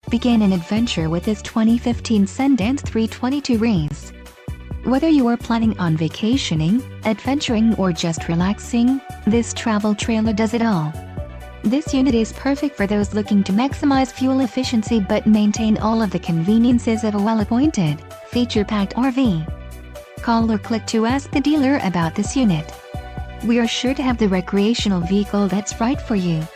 Begin an adventure with this 2015 Sundance 322RES. Whether you are planning on vacationing, adventuring or just relaxing, this travel trailer does it all. This unit is perfect for those looking to maximize fuel efficiency but maintain all of the conveniences of a well-appointed, feature-packed RV. Call or click to ask the dealer about this unit. We are sure to have the recreational vehicle that's right for you.